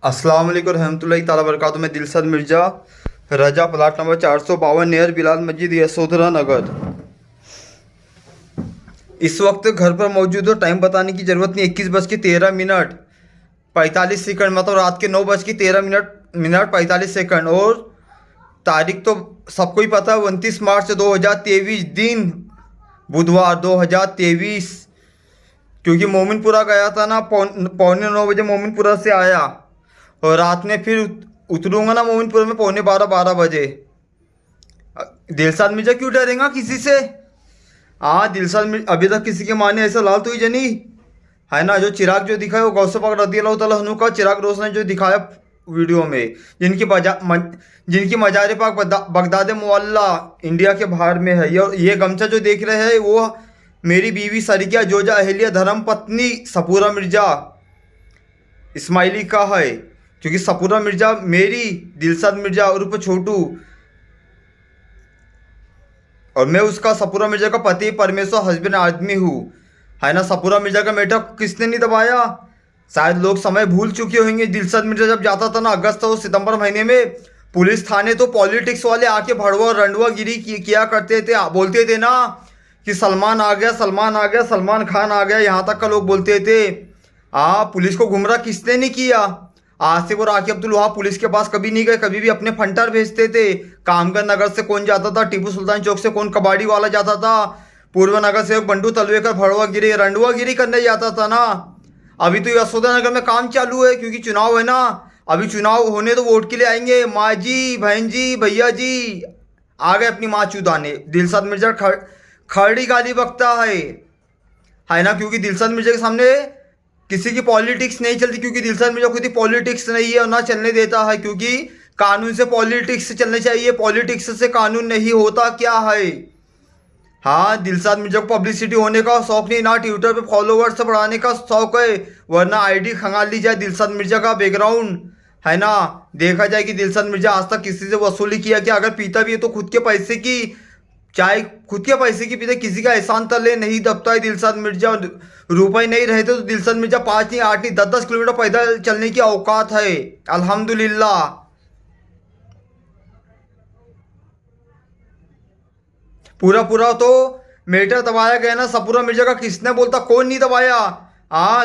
अस्सलाम वालेकुम रहमतुल्लाहि ताला बरकातुहू। मैं दिलशद मिर्ज़ा रजा, प्लाट नंबर 452 नियर बिलाल मस्जिद, यशोधरा नगर। इस वक्त घर पर मौजूद हो। टाइम बताने की ज़रूरत नहीं। 21:13 45 सेकंड, मतलब रात के 9:13 45 सेकंड। और तारीख तो सबको ही पता है, 29 मार्च 2023, दिन बुधवार 2023। क्योंकि मोमिनपुरा गया था ना, पौने 9 बजे मोमिनपुरा से आया और रात में फिर उतरूंगा ना मोमिनपुरा में पौने 12 बजे। दिलशाद मिर्जा क्यों डरेगा किसी से? हाँ, दिलशाद मिर्जा अभी तक किसी के माने ऐसा लाल तो ही जनी है ना। जो चिराग जो दिखाया वो गौसे पाक रज़ी अल्लाह तआला अन्हु का चिराग रोशन जो दिखाया वीडियो में, जिनकी मजार पाक बगदाद मुअल्ला इंडिया के बाहर में है। ये गमछा जो देख रहे हैं वो मेरी बीवी सरिया जोजा अहलिया धर्म पत्नी सपूरा मिर्जा इस्माइली का है। क्योंकि सपूरा मिर्जा मेरी दिलशाद मिर्जा उर्फ छोटू, और मैं उसका सपूरा मिर्जा का पति परमेश्वर हस्बैंड आदमी हूँ, है ना। सपूरा मिर्जा का बेटा किसने नहीं दबाया? शायद लोग समय भूल चुके होंगे। दिलशाद मिर्जा जब जाता था ना अगस्त और सितंबर महीने में पुलिस थाने, तो पॉलिटिक्स वाले आके भड़वा और रंडवा गिरी किया करते थे। बोलते थे ना कि सलमान आ गया, सलमान आ गया, सलमान खान आ गया, यहाँ तक का लोग बोलते थे। पुलिस को गुमराह किसने नहीं किया? आसिफ और आकिब अब्दुल वहाब पुलिस के पास कभी नहीं गए, कभी भी अपने फंटर भेजते थे। कामगंज नगर से कौन जाता था, टीपू सुल्तान चौक से कौन कबाड़ी वाला जाता था, पूर्व नगर से बंडू तलवेकर भड़वा गिरी रंडवा गिरी करने जाता था ना। अभी तो यशोदा नगर में काम चालू है क्योंकि चुनाव है ना। अभी चुनाव होने तो वोट के लिए आएंगे। माँ जी, बहन जी, भैया जी आ गए अपनी माँ चुदाने। दिलशाद मिर्जा खड़ी गाली बकता है ना। क्योंकि दिलशाद मिर्जा के सामने किसी की पॉलिटिक्स नहीं चलती, क्योंकि दिलशाद मिर्जा खुद ही पॉलिटिक्स नहीं है और ना चलने देता है। क्योंकि कानून से पॉलिटिक्स चलने चाहिए, पॉलिटिक्स से कानून नहीं होता क्या है। हाँ, दिलशाद मिर्जा को पब्लिसिटी होने का शौक नहीं, ना ट्विटर पे फॉलोवर्स बढ़ाने का शौक है, वरना आईडी खंगाल ली जाए दिलशाद मिर्जा का बैकग्राउंड, है ना। देखा जाए कि दिलशाद मिर्जा आज तक किसी से वसूली किया कि अगर पीता भी है तो खुद के पैसे की, चाहे खुद के पैसे की पीते, किसी का एहसान तले नहीं दबता है दिलशाद मिर्जा। रुपए नहीं रहते तो दिलशाद मिर्जा 5 नहीं 8 नहीं 10 किलोमीटर पैदल चलने की औकात है, अल्हम्दुलिल्लाह। पूरा तो मेटर दबाया गया ना सपूरा मिर्जा का। किसने बोलता, कौन नहीं दबाया?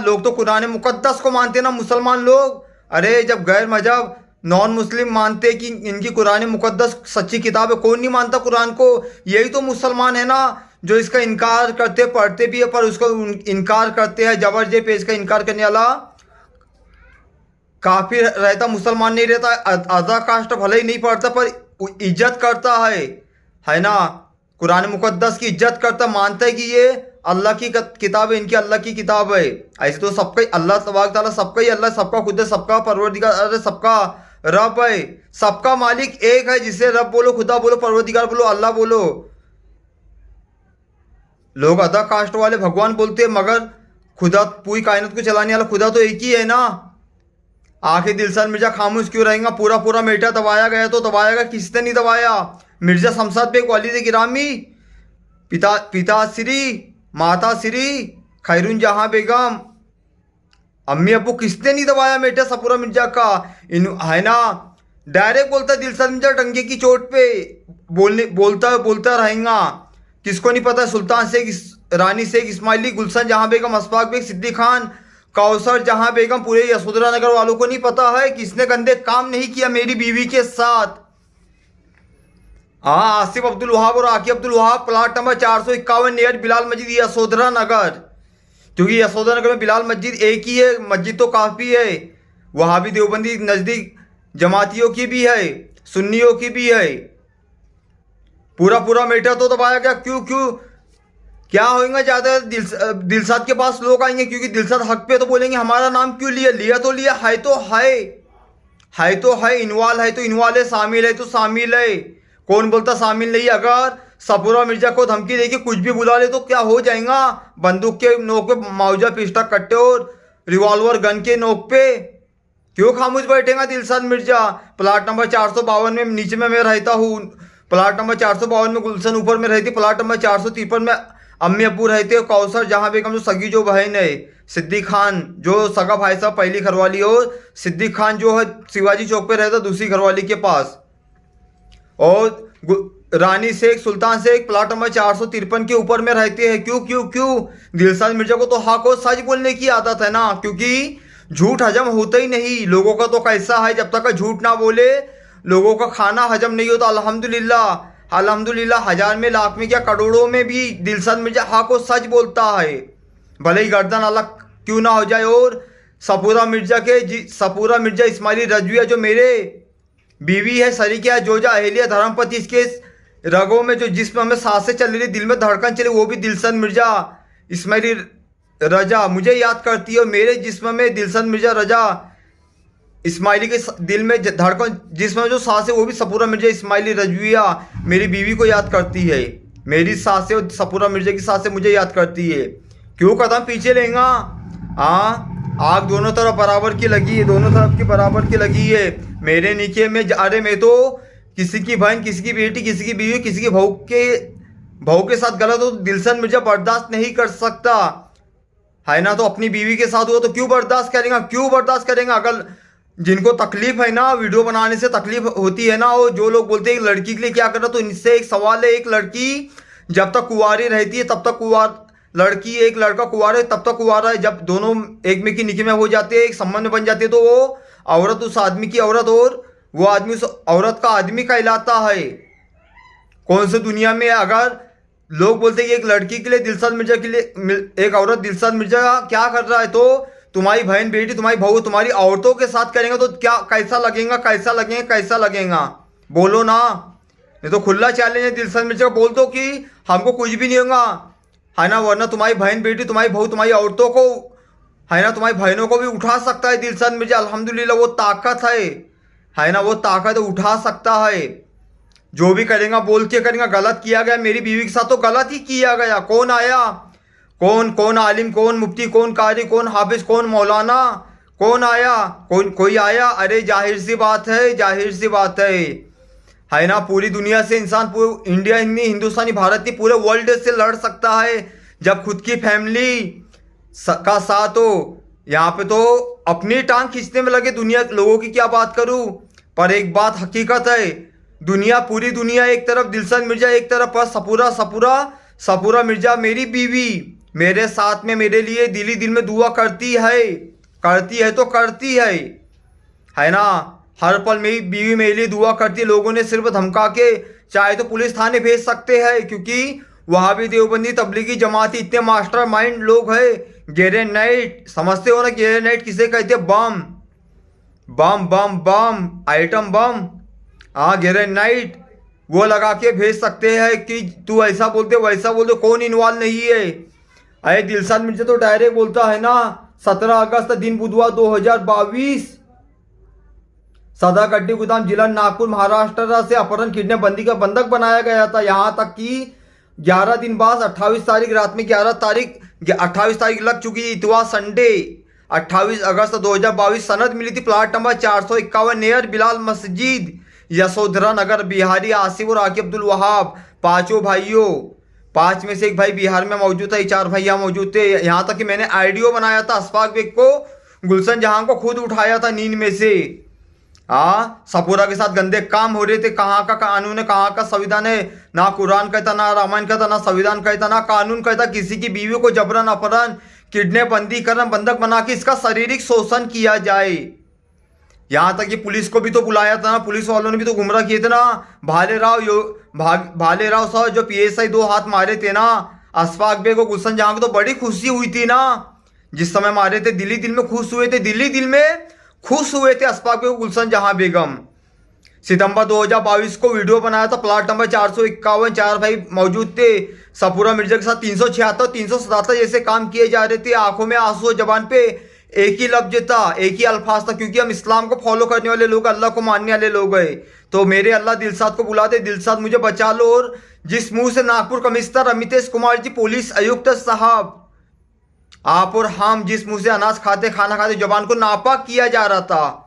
लोग तो कुरान मुकद्दस को मानते ना मुसलमान लोग। अरे जब गैर मजहब नॉन मुस्लिम मानते कि इनकी कुरान मुकद्दस सच्ची किताब है, कौन नहीं मानता कुरान को? यही तो मुसलमान है ना जो इसका इनकार करते, पढ़ते भी है पर उसको इनकार करते हैं। जबरदस्त पे इसका इनकार करने वाला काफिर रहता, मुसलमान नहीं रहता। अज़ा कास्ट भले ही नहीं पढ़ता पर इज्जत करता है ना। कुरान मुकद्दस की इज्जत करता, मानता है कि ये अल्लाह की किताब है, इनकी अल्लाह की किताब है। ऐसे तो सबका ही अल्लाह तबारक तआला, सबका ही अल्लाह, सबका खुद है, सबका परवरदिगार, सबका रब है, सबका मालिक एक है। जिसे रब बोलो, खुदा बोलो, परवरदिगार बोलो, अल्लाह बोलो। लोग अदा कास्ट वाले भगवान बोलते हैं, मगर खुदा, पूरी कायनात को चलाने वाला खुदा तो एक ही है ना। आखिर दिलशाद मिर्जा खामोश क्यों रहेगा? पूरा मेटा दबाया गया तो दबाया गया, किसने नहीं दबाया? मिर्जा शमशाद बेग वालिद गिरामी, पिता श्री, माता श्री खैरुन जहां बेगम, अम्मी अबू, किसने नहीं दबाया मेटा सपूरा मिर्जा का? है ना। डायरेक्ट बोलता दिलशाद मिर्जा टंगे की चोट पे बोलता रहेगा। किसको नहीं पता? सुल्तान शेख, रानी शेख इस्माइली, गुलशन जहां बेगम, अशफाक बेग, सिद्दीक खान, कौसर जहां बेगम, पूरे यशोधरा नगर वालों को नहीं पता है किसने गंदे काम नहीं किया मेरी बीवी के साथ। आसिफ अब्दुल वहाब और Aqib Abdul Wahab, plot number 451 near Bilal मस्जिद, यशोधरा नगर। क्योंकि यशोधरा नगर में बिलाल मस्जिद एक ही है, मस्जिद तो काफ़ी है। वहाँ भी देवबंदी नज़दीक जमातियों की भी है, सुन्नियों की भी है। पूरा मेटर तो दबाया गया। क्यों क्या होगा? ज़्यादा दिलशाद के पास लोग आएंगे क्योंकि दिलशाद हक पे तो बोलेंगे हमारा नाम क्यों लिया तो लिया, है तो है, इन्वॉल्व है तो इन्वॉल्व है, शामिल है तो शामिल है। कौन बोलता शामिल नहीं? अगर सपूरा मिर्जा को धमकी देके कुछ भी बुला ले तो क्या हो जाएगा? बंदूक के नोक पे मौजा, पिस्टल, कट्टे और रिवॉल्वर गन के नोक पे क्यों खामोश बैठेगा दिलशाद मिर्जा? प्लाट नंबर 452 में नीचे में मैं रहता हूँ, प्लाट नंबर 452 में गुलशन ऊपर में रहती, प्लाट नंबर 453 में अम्मी अब्बू रहते, कौसर जहां बेगम जो सगी जो बहन है, सिद्दीक खान जो सगा भाई साहब पहली घरवाली, और सिद्दीक खान जो है शिवाजी चौक पे रहता दूसरी घरवाली के पास, और रानी शेख सुल्तान शेख प्लाट नंबर 453 के ऊपर में रहते हैं। क्यों क्यों क्यों? दिलशाद मिर्जा को तो हक और सच बोलने की आदत है ना, क्योंकि झूठ हजम होता ही नहीं। लोगों का तो कैसा है, जब तक झूठ ना बोले लोगों का खाना हजम नहीं होता। अल्हम्दुलिल्लाह अल्हम्दुलिल्लाह, हजार में लाख में क्या करोड़ों में भी दिलशाद मिर्जा हक और सच बोलता है, भले ही गर्दन अलग क्यों ना हो जाए। और सपूरा मिर्जा इस्माइली रजविया जो मेरे बीवी है, सरीकिया जोजा अहलिया धर्मपति, इसके रगों में जो जिस्म में सांसें चल रही, दिल में धड़कन चली, वो भी दिलशाद मिर्जा इस्माइली रजा मुझे याद करती है। और मेरे जिस्म में दिलशाद मिर्जा रजा इस्माइली के दिल में धड़कन, जिसमें जो सांसें, वो भी सपूरा मिर्जा इस्माइली रजविया मेरी बीवी को याद करती है। मेरी सांसें और सपूरा मिर्जा की सांसें मुझे याद करती है। क्यों कदम पीछे लेगा? हाँ, आग दोनों तरफ बराबर की लगी है, दोनों तरफ की बराबर की लगी है। मेरे नीचे में अरे मैं तो किसी की बहन, किसी की बेटी, किसी की बीवी, किसी की बहू के साथ गलत हो तो दिलशाद मिर्जा बर्दाश्त नहीं कर सकता है ना। तो अपनी बीवी के साथ हुआ तो क्यों बर्दाश्त करेगा? क्यों बर्दाश्त करेगा? अगर जिनको तकलीफ है ना, वीडियो बनाने से तकलीफ होती है ना, और जो लोग बोलते हैं एक लड़की के लिए क्या करना, तो इनसे एक सवाल है, एक लड़की जब तक कुंवारी रहती है तब तक लड़की, एक लड़का कुंवारा है तब तक कुंवारा है। जब दोनों एक में की निकी में हो जाते हैं, एक संबंध में बन जाते हैं, तो वो औरत उस आदमी की औरत और वो आदमी उस औरत का आदमी कहलाता है। कौन सी दुनिया में अगर लोग बोलते हैं कि एक लड़की के लिए दिलशाद मिर्जा के लिए एक औरत दिलशाद मिर्जा क्या कर रहा है, तो तुम्हारी बहन बेटी, तुम्हारी बहू, तुम्हारी औरतों के साथ करेंगे तो क्या कैसा लगेगा? कैसा लगेगा? कैसा लगेगा? बोलो ना। नहीं तो खुला चैलेंज है दिलशाद मिर्जा को, बोल दो कि हमको कुछ भी नहीं होगा, है ना, वरना तुम्हारी बहन बेटी, तुम्हारी बहू, तुम्हारी औरतों को, है ना, तुम्हारी बहनों को भी उठा सकता है दिलशाद मिर्जा। अल्हम्दुलिल्लाह वो ताकत है ना, वो ताकत उठा सकता है। जो भी करेगा बोल के करेगा। गलत किया गया मेरी बीवी के साथ तो गलत ही किया गया। कौन आया? कौन आलिम, कौन मुफ्ती, कौन कारी, कौन हाफिज, कौन मौलाना, कौन आया? कोई आया? अरे जाहिर सी बात है, जाहिर सी बात है ना। पूरी दुनिया से इंसान, पूरे इंडिया नहीं, हिंदुस्तानी, भारतीय, पूरे वर्ल्ड से लड़ सकता है जब खुद की फैमिली का साथ हो। यहाँ पे तो अपनी टांग खींचने में लगे दुनिया लोगों की क्या बात करूँ। पर एक बात हकीकत है, पूरी दुनिया एक तरफ, दिलशाद मिर्जा एक तरफ, पर सपूरा मिर्जा मेरी बीवी मेरे साथ में मेरे लिए दिली दिल में दुआ करती है तो करती है ना। हर पल मेरी बीवी मेरे लिए दुआ करती है। लोगों ने सिर्फ धमका के चाहे तो पुलिस थाने भेज सकते हैं, क्योंकि वहाँ भी देवबंदी तबलीगी जमाती इतने मास्टर माइंड लोग हैं। ग्रेनेड समझते हो ना? ग्रेनेड किसे कहते हैं? बम आइटम बम, हाँ, ग्रेनेड वो लगा के भेज सकते हैं कि तू ऐसा बोलते वैसा बोलते, कौन इन्वॉल्व नहीं है। अरे दिलशाद मिर्जा तो डायरेक्ट बोलता है ना, 17 अगस्त दिन बुधवार 2022 सदा गड्डी गोदाम जिला नागपुर महाराष्ट्र से अपहरण किडनैप बंदी का बंधक बनाया गया था। यहाँ तक कि 11 दिन बाद 28 तारीख रात में 28 तारीख लग चुकी थी, इतवार संडे 28 अगस्त 2022 सनद मिली थी प्लाट नंबर 451 नियर बिलाल मस्जिद यशोधरा नगर बिहारी आसिफ और आकिब अब्दुल वहाब, पांचों भाइयों, 5 में से एक भाई बिहार में मौजूद है, 4 भाई यहाँ मौजूद थे। यहाँ तक कि मैंने आइडियो बनाया था अशफाक बेग को, गुलशन जहां को खुद उठाया था नींद में से। हाँ, सपूरा के साथ गंदे काम हो रहे थे। कहाँ का कानून है, कहाँ का संविधान है? ना कुरान कहता, ना रामायण कहता, ना संविधान कहता, ना कानून कहता किसी की बीवी को जबरन अपहरण, किडनैप, बंदीकरण, बंधक बना के इसका शारीरिक शोषण किया जाए। यहाँ तक कि पुलिस को भी तो बुलाया था ना, पुलिस वालों ने भी तो गुमराह किए थे ना। भाले राव साहब जो PSI 2 हाथ मारे थे ना अशफाक बेग को, गुलशन जहां को, तो बड़ी खुशी हुई थी ना जिस समय मारे थे। दिल्ली दिल में खुश हुए थे, दिल्ली दिल में खुश हुए थे अशफाक बेग, गुलशन जहां बेगम। सितंबर 2022 को वीडियो बनाया था प्लाट नंबर 451, 4 भाई मौजूद थे। सपूरा मिर्जा के साथ 376, 377 जैसे काम किए जा रहे थे। आंखों में आंसू, जबान पे एक ही लफ्ज था, एक ही अल्फाज था, क्योंकि हम इस्लाम को फॉलो करने वाले लोग, अल्लाह को मानने वाले लोग हैं। तो मेरे अल्लाह दिलशाद को बुला दे, दिलशाद मुझे बचा लो। और जिस मुंह से नागपुर कमिश्नर अमितेश कुमार जी पुलिस आयुक्त साहब, आप और हम जिस मुंह से अनाज खाते, खाना खाते, जबान को नापाक किया जा रहा था,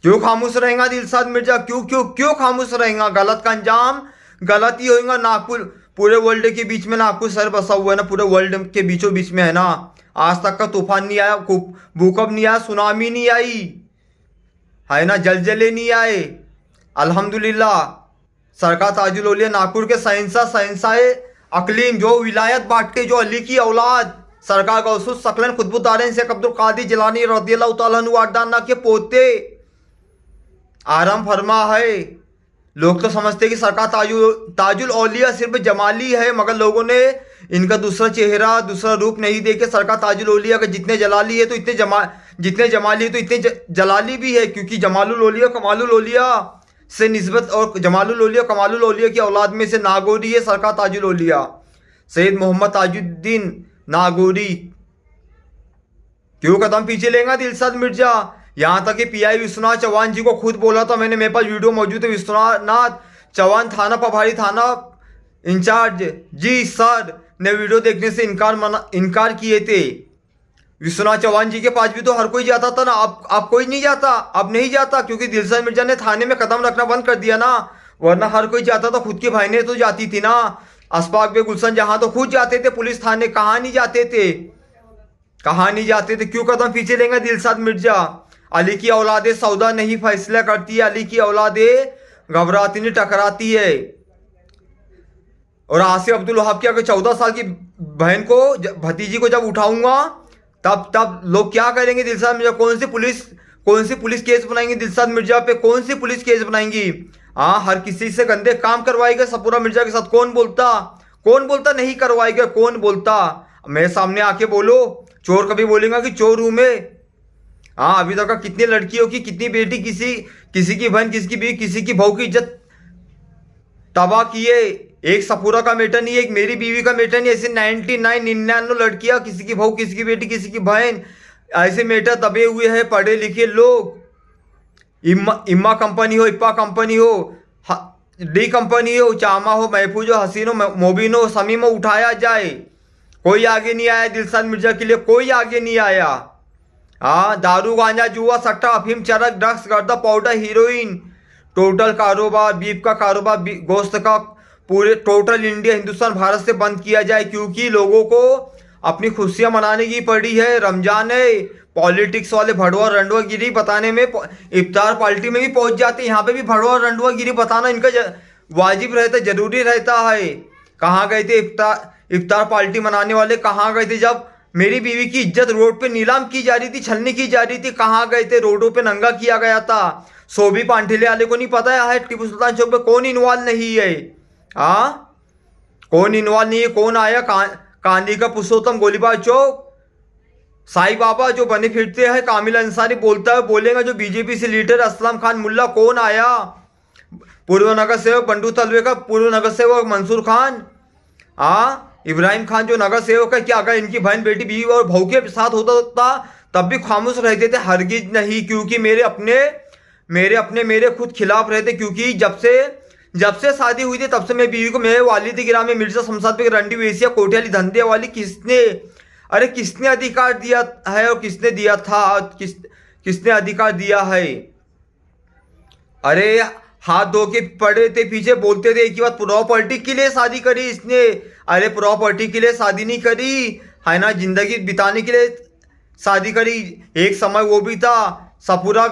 क्यों खामोश रहेगा दिलशाद मिर्जा? क्यों खामोश रहेगा? गलत का अंजाम गलत ही होगा। नागपुर पूरे वर्ल्ड के बीच में नागपुर शहर बसा हुआ है ना, पूरे वर्ल्ड के बीचों बीच में है ना। आज तक का तूफान नहीं आया, भूकंप नहीं आया, सुनामी नहीं आई, है ना, जलजले नहीं आए। अल्हम्दुलिल्लाह। सरकार ताजुल औलिया नागपुर के शहंशाह अकलीम, जो विलायत बांटते, जो अली की औलाद, सरकार गौसुस सकलन खुतबुद्दारैन शेख अब्दुल कादिर जिलानी रज़ियल्लाहु ताला अन्हु वारदाना के पोते आराम फरमा है। लोग तो समझते कि सरकार ताजुल औलिया सिर्फ जमाली है, मगर लोगों ने इनका दूसरा चेहरा, दूसरा रूप नहीं देखे। सरकार ताजुल औलिया का जितने जलाली है तो जितने जमाली है तो इतने जलाली भी है, क्योंकि जमालुल औलिया कमालुल औलिया से निस्बत, और जमालुल औलिया कमालुल औलिया की औलाद में से नागौरी है सरकार ताजुल औलिया सैयद मोहम्मद ताजुद्दीन नागौरी। क्यों कदम पीछे लेगा दिलशाद मिर्जा? यहाँ तक कि पीआई विश्वनाथ चौहान जी को खुद बोला था मैंने, मेरे पास वीडियो मौजूद है, विश्वनाथ चौहान थाना प्रभारी, थाना इंचार्ज जी सर ने वीडियो देखने से इनकार किए थे। विश्वनाथ चौहान जी के पास भी तो हर कोई जाता था ना, अब कोई नहीं जाता, अब नहीं जाता, क्योंकि दिलशाद मिर्जा ने थाने में कदम रखना बंद कर दिया ना, वरना हर कोई जाता था। खुद के भाई ने तो जाती थी ना, अशफाक बे गुलशन जहां तो खुद जाते थे पुलिस थाने, कहाँ नहीं जाते थे, कहाँ नहीं जाते थे। क्यों कदम पीछे लेंगे दिलशाद मिर्जा? अली की औलादे सौदा नहीं फैसला करती है, अली की औलादे घबराती नहीं टकराती है। और आसिफ अब्दुल वहाब की अगर 14 साल की बहन को, भतीजी को जब उठाऊंगा तब लोग क्या करेंगे दिलशाद मिर्जा? कौन सी पुलिस केस बनाएंगे दिलशाद मिर्जा पे? कौन सी पुलिस केस बनाएंगी? हाँ, हर किसी से गंदे काम करवाएगा सपूरा मिर्जा के साथ। कौन बोलता नहीं करवाएगा? कौन बोलता? मेरे सामने आके बोलो, चोर कभी बोलेगा कि चोर हूं मैं? हाँ, अभी तक कितनी लड़कियों की, कितनी बेटी, किसी की बहन, किसी की बीवी, किसी की बहू की इज्जत तबाह किए। एक सपूरा का मेटर नहीं, एक मेरी बीवी का मेटर नहीं, ऐसे 99 लड़कियां, किसी की बहू, किसी की बेटी, किसी की बहन, ऐसे मेटर दबे हुए हैं पढ़े लिखे लोग। इम्मा कंपनी हो, इप्पा कंपनी हो, डी कंपनी हो, चामा हो, महफूज हो, हसीन हो, मोबिन हो, समीम हो, उठाया जाए। कोई आगे नहीं आया दिलशाद मिर्जा के लिए, कोई आगे नहीं आया। हाँ, दारू, गांजा, जुआ, सट्टा, अफीम, चरस, ड्रग्स, गर्दा, पाउडर, हीरोइन, टोटल कारोबार, बीफ का कारोबार, गोश्त का, पूरे टोटल इंडिया, हिंदुस्तान, भारत से बंद किया जाए, क्योंकि लोगों को अपनी खुशियां मनाने की पड़ी है। रमजान है, पॉलिटिक्स वाले भड़वा रंडवा गिरी बताने में इफ्तार पार्टी में भी पहुंच जाते, यहाँ पे भी भड़वा रंडवा गिरी बताना इनका वाजिब रहता, जरूरी रहता है। कहाँ गए थे इफ्तार पार्टी मनाने वाले? कहाँ गए थे जब मेरी बीवी की इज्जत रोड पे नीलाम की जा रही थी, छलनी की जा रही थी? कहाँ गए थे? रोडों पे नंगा किया गया था। सोबी पांठेले वाले को नहीं पता है टीपू सुल्तान चौक पे कौन इन्वॉल्व नहीं है? हाँ, कौन इन्वॉल्व नहीं है? कौन आया? कांदी का पुरुषोत्तम गोलीबार चौक, साईं बाबा जो बने फिरते हैं, कामिल अंसारी बोलेगा जो बीजेपी से लीडर असलम खान मुल्ला, कौन आया? पूर्व नगर सेवक बंडू तलवे का पूर्व नगर सेवक मंसूर खान, हाँ, इब्राहिम खान जो नगर सेवक है, क्या अगर इनकी बहन, बेटी, बीवी और बहू के साथ होता तब भी खामोश रहते थे? हरगिज नहीं, क्योंकि मेरे खुद खिलाफ रहते। क्योंकि जब से शादी हुई थी तब से मैं बीवी को, मेरे वालिद गिराम में मिर्जा शमशाद पे रंडी वेसिया कोठियाली धंधे वाली किसने अधिकार दिया है? और किसने दिया था? किसने अधिकार दिया है? अरे हाथ धो के पड़े थे पीछे, बोलते थे एक ही बात, प्रॉपर्टी के लिए शादी करी इसने। अरे प्रॉपर्टी के लिए शादी नहीं करी, है ना, जिंदगी बिताने के लिए शादी करी। एक समय वो भी था सपूरा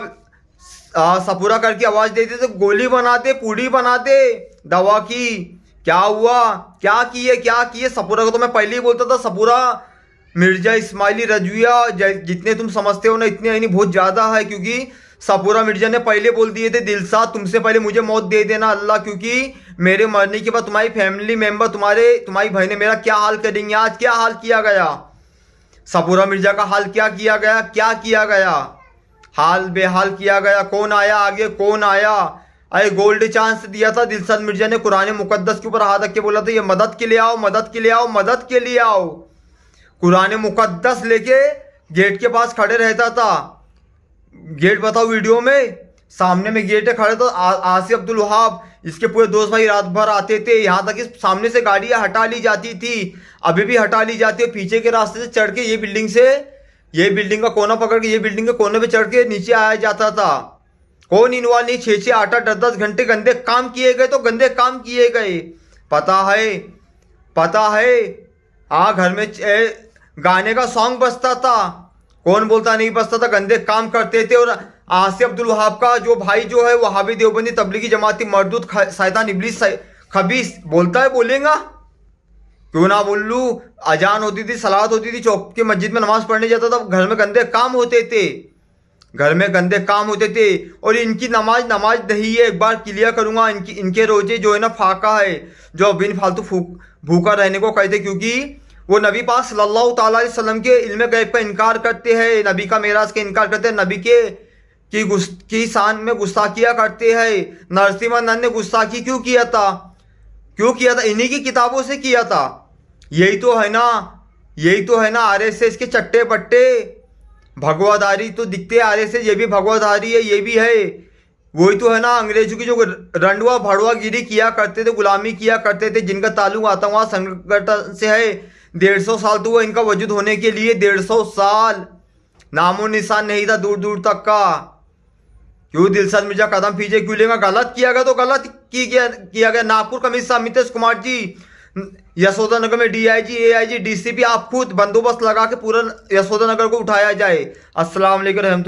करके आवाज देते तो गोली बनाते, पूड़ी बनाते दवा की। क्या हुआ? क्या किए? सपूरा को तो मैं पहले ही बोलता था, सपूरा मिर्जा इस्माइली रजविया जितने तुम समझते हो ना, इतने नहीं, बहुत ज्यादा है। क्योंकि सपूरा मिर्जा ने पहले बोल दिए थे, दिलशाद तुमसे पहले मुझे मौत दे देना अल्लाह, क्योंकि मेरे मरने के बाद तुम्हारी फैमिली मेंबर, तुम्हारी बहनें मेरा क्या हाल करेंगे। आज क्या हाल किया गया? सपूरा मिर्जा का हाल क्या किया गया? हाल बेहाल किया गया। कौन आया आगे? कौन आया? अरे गोल्ड चांस दिया था दिलशाद मिर्जा ने, कुरान मुकद्दस के ऊपर हाथ रख के बोला था, ये मदद के लिए आओ। कुरान मुकद्दस लेके गेट के पास खड़े रहता था। गेट बताओ वीडियो में, सामने में गेट है, खड़े तो आसिफ अब्दुल वहाब, इसके पूरे दोस्त भाई रात भर आते थे। यहाँ तक कि सामने से गाड़ियां हटा ली जाती थी, अभी भी हटा ली जाती है। पीछे के रास्ते से चढ़ के ये बिल्डिंग का कोना पकड़ के, ये बिल्डिंग के कोने पे चढ़ के नीचे आया जाता था। कौन इन्वॉल्व नहीं? 6-6, 8-8, 10-10 घंटे गंदे काम किए गए, तो गंदे काम किए गए। पता है। हाँ, गाने का सॉन्ग बजता था। कौन बोलता नहीं बजता था, गंदे काम करते थे। और आसिफ अब्दुल वहाब का जो भाई जो है वहाबी देवबंदी तबलीगी जमाती मरदूद शैतान इब्लीस खबीस बोलता है, बोलेगा क्यों ना बोल लूँ। अजान होती थी, सलात होती थी, चौक के मस्जिद में नमाज पढ़ने जाता था, घर में गंदे काम होते थे, घर में गंदे काम होते थे। और इनकी नमाज नहीं है, एक बार क्लियर करूंगा। इनके रोजे जो है ना फाका है, जो बिन फालतू भूखा रहने को कहते, क्योंकि वो नबी पाक सल्लल्लाहु ताला अलैहि वसल्लम के इल्म गैब का इनकार करते हैं, नबी का मेराज का इनकार करते हैं, नबी की शान में गुस्ताखियाँ करते हैं। नरसिम्हा ने गुस्ताखी क्यों किया था? इन्हीं की किताबों से किया था। यही तो है ना आरएसएस के चट्टे पट्टे। भगवाधारी तो दिखते हैं आरएसएस, ये भी भगवाधारी है, ये भी है। वही तो है ना अंग्रेजों की जो रंडुआ भड़ुआ गिरी किया करते थे, गुलामी किया करते थे, जिनका ताल्लुक आतंकवाद संगठन से है। 150 साल तो हुआ इनका वजूद होने के लिए, 150 साल नामो निशान नहीं था दूर दूर तक का। क्यों दिलशाद मिर्जा कदम पीछे क्यों लेगा? गलत किया गया तो गलत किया गया। नागपुर कमिश्नर अमितेश कुमार जी, यशोदा नगर में डीआईजी एआईजी डीसीपी आप खुद बंदोबस्त लगा के पूरा यशोदा नगर को उठाया जाए। अस्सलाम वालेकुम।